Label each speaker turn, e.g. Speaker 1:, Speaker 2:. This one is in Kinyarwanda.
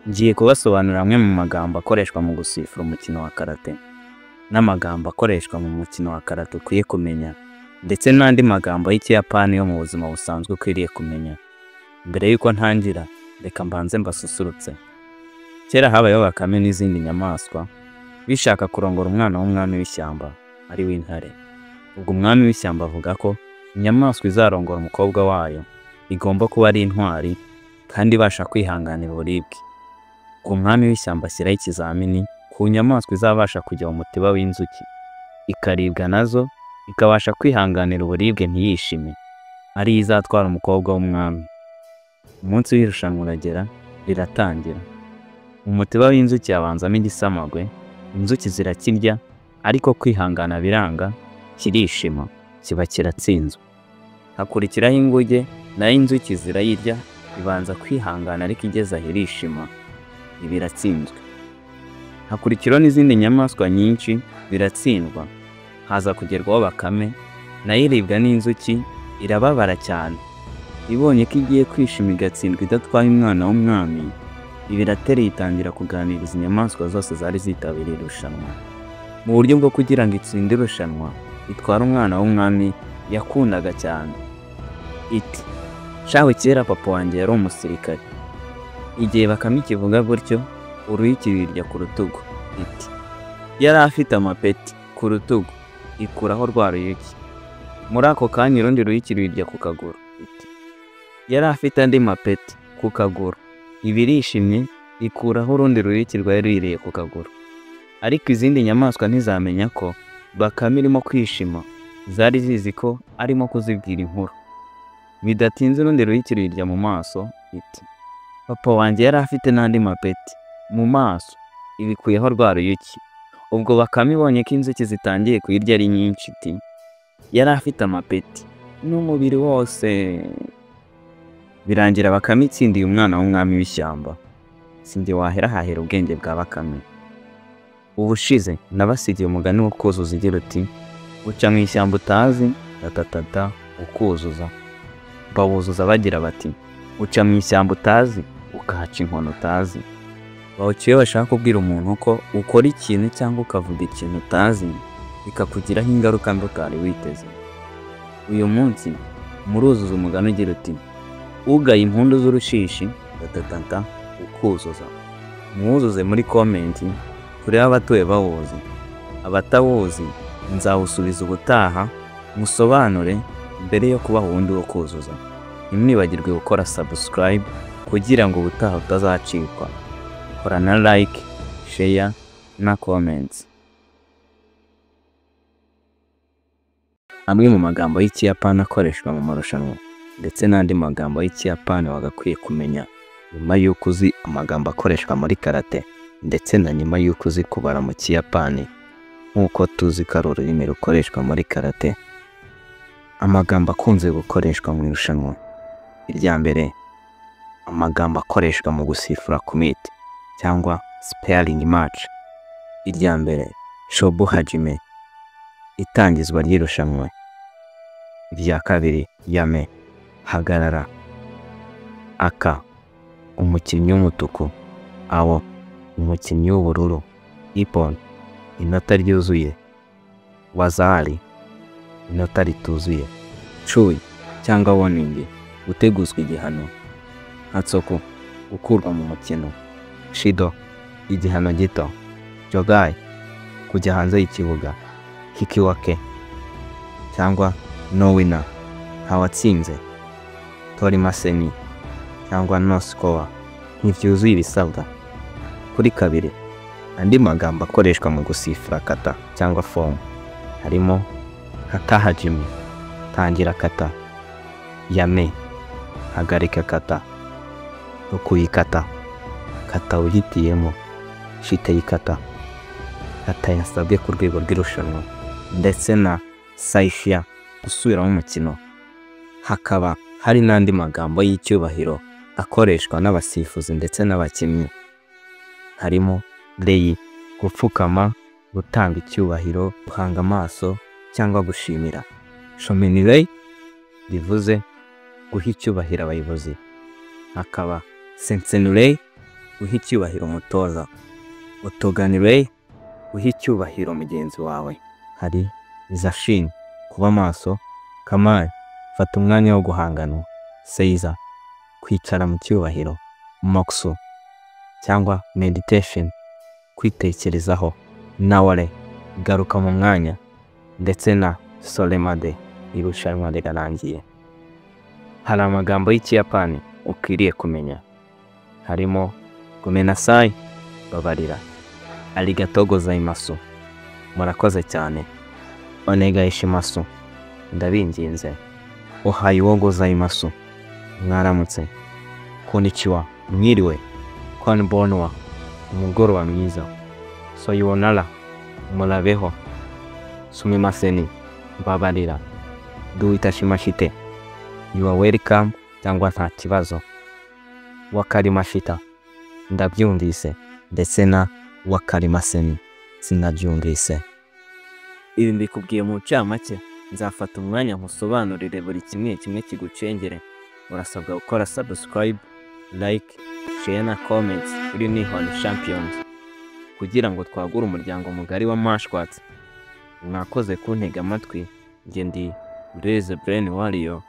Speaker 1: Ngiye kubasobanurira amwe mu magambo akoreshwa mu gusifura umukino wa karate n'amagambo akoreshwa mu mukino wa karate ukwiye kumenya, ndetse n'andi magambo y'Ikiyapani yo mu buzima busanzwe ukwiriye kumenya. Mbere y'uko ntangira, reka mbanze mbasusurutse. Kera habayeho bakame n'izindi nyamaswa bishaka kurongora umwana w'umwami w'ishyamba ari w'intare. Ubwo umwami w'ishyamba avuga ko inyamaswa izarongora umukobwa wayo igomba kuba ari intwari kandi ibasha kwihanganira uburibwe. Ubwo umwami w'ishyamba ashyiraho ikizamini ku nyamaswa izabasha kujya mu mutiba w'inzuki ikaribwa nazo, ikabasha kwihanganira uburibwe ntiyishime, ari izatwara umukobwa w'umwami. Umunsi w'irushanwa uragera, riratangira. Mu mutiba w'inzuki habanzamo igisamagwe, inzuki zirakirya, ariko kwihangana biranga, kirishima, kiba kiratsinzwe. Hakurikiraho inguge, nayo inzuki zirayirya, ibanza kwihangana ariko igeze aho irishima, biratsinzwe. Hakurikiraho n'izindi nyamaswa nyinshi, biratsindwa. Haza kugerwaho bakame, nayo iribwa n'inzuki, irababara cyane. Ibonye ko igiye kwishima igatsindwa idatwaye umwana w'umwami, ibiratera itangira kuganiriza inyamaswa zose zari zitabiriye irushanwa, mu buryo bwo kugira ngo itsinde irushanwa itware umwana w'umwami yakundaga cyane. Iti, shawe kera papa wanjye yari umusirikare. Igihe bakame ikivuga gutyo, uruyuki ruyirya ku rutugu. Iti, yari afite amapeti ku rutugu, ikuraho rwa ruyuki. Muri ako kanya urundi ruyuki ruyirya ku kaguru. Iti, yari afite andi mapeti ku kaguru, ibirishimye, ikuraho urundi ruyuki rwari ruyiriye ku kaguru. Ariko izindi nyamaswa ntizamenya ko bakame irimo kwishima, zari zizi ko arimo kuzibwira inkuru. Bidatinze urundi ruyuki ruyirya mu maso. Iti, papa wanjye yari afite n'andi mapeti mu maso, ibikuyeho rwa ruyuki. Ubwo bakame ibonye ko inzuki zitangiye kuyirya ari nyinshi, iti, yari afite amapeti n'umubiri wose. Birangira bakame itsindiye umwana w'umwami w'ishyamba. Sinjye wahera hahera ubwenge bwa bakame. Ubushize nabasigiye umugani wo kuzuza ugira uti, uca mu ishyamba utazi, tatatata, ukuzuza. Bawuzuza bagira bati, uca mu ishyamba utazi, ukahaca inkono utazi. Bawuciye bashaka kubwira umuntu ko ukora ikintu cyangwa ukavuga ikintu utazi, bikakugiraho ingaruka mbi utari witeze. Uyu munsi muruzuza umugani ugira uti, ugaye impundu z'urushishi, tatatata, ukuzuza. Mwuzuze muri komenti kureba abatuye bawuzi. Abatawuzi nzawusubiza ubutaha, musobanure mbere yo kubaha uwundi wo kuzuza. Ntimwibagirwe gukora subscribe kugira ngo ubutaha utazacikwa. Kora na like, share na comments. Amwe mu magambo y'Ikiyapani akoreshwa mu marushanwa, ndetse n'andi magambo y'Ikiyapani wagakwiye kumenya nyuma y'uko uzi amagambo akoreshwa muri karate, ndetse na nyuma y'uko uzi kubara mu Kiyapani nk'uko tuzi ko ari ururimi rukoreshwa muri karate. Amagambo akunze gukoreshwa mu irushanwa. Irya mbere, amagambo akoreshwa mu gusifura kumite cyangwa sparring match. Irya mbere, shobu hajime, itangizwa ry'irushanwa. Irya kabiri, yame, hagarara. Aka, umukinnyi w'umutuku. Awo, umukinnyi w'ubururu. Ippon, inota ryuzuye. Wazari, inota rituzuye. Chui cyangwa warning, guteguzwa igihano. Hatsoku, gukurwa mu mukino. Shido, igihano gito. Jogai, kujya hanze y'ikibuga. Hikiwake cyangwa no winner, ntawatsinze. Torimaseni cyangwa no score, ntibyuzuye ibisabwa. Kuri kabiri, andi magambo akoreshwa mu gusifura kata cyangwa form harimo kata hajime, tangira kata. Yame, hagarika kata. Ukuyikata, kata uhitiyemo. Shiteyikata, kata yasabwe ku rwego rw'irushanwa. Ndetse na saishia, gusubiramo umukino. Hakaba hari n'andi magambo y'icyubahiro akoreshwa n'abasifuzi ndetse n'abakinnyi. Harimo reyi, gupfukama, gutanga icyubahiro, guhanga amaso cyangwa gushimira. Shomenirei, bivuze guha icyubahiro abayobozi. Hakaba sensenurei, uha icyubahiro umutoza. Otogani Ray, uha icyubahiro mugenzi wawe. Hari Zashin, kuba maso. Kamal, fata umwanya wo guhangana. Seiza, kwicara mu cyubahiro. Moksu, cyangwa meditation, kwitekerezaho. Nawale, garuka mu mwanya. Ndetse na Solemade, irushanwa rirarangiye. Hari amagambo y'Ikiyapani ukwiriye kumenya. Harimo Gomenasai, babarira. Arigato gozaimasu, murakoze cyane. Onegai shimasu, ndabinginze. Ohayou wo gozaimasu, mwaramutse. Konnichiwa, mwiriwe. Konbanwa, umugoroba mwiza. Sayonara, murabeho. Sumimaseni, babarira. Do itashimashite, you are welcome, cyangwa nta kibazo. Wakarimashita, ndabyumvise. Ndetse na wakarimaseni, sinabyumvise. Ibi mbikubwiye mu ncamake. Nzafata umwanya nkusobanurire buri kimwe kigucengere. Urasabwa gukora subscribe, like, share na comments kuri Nihon Champions kugira ngo twagure umuryango mugari wa Mashwats. Mwakoze kuntega amatwi. Nge ndi Blaze Brain Warrior.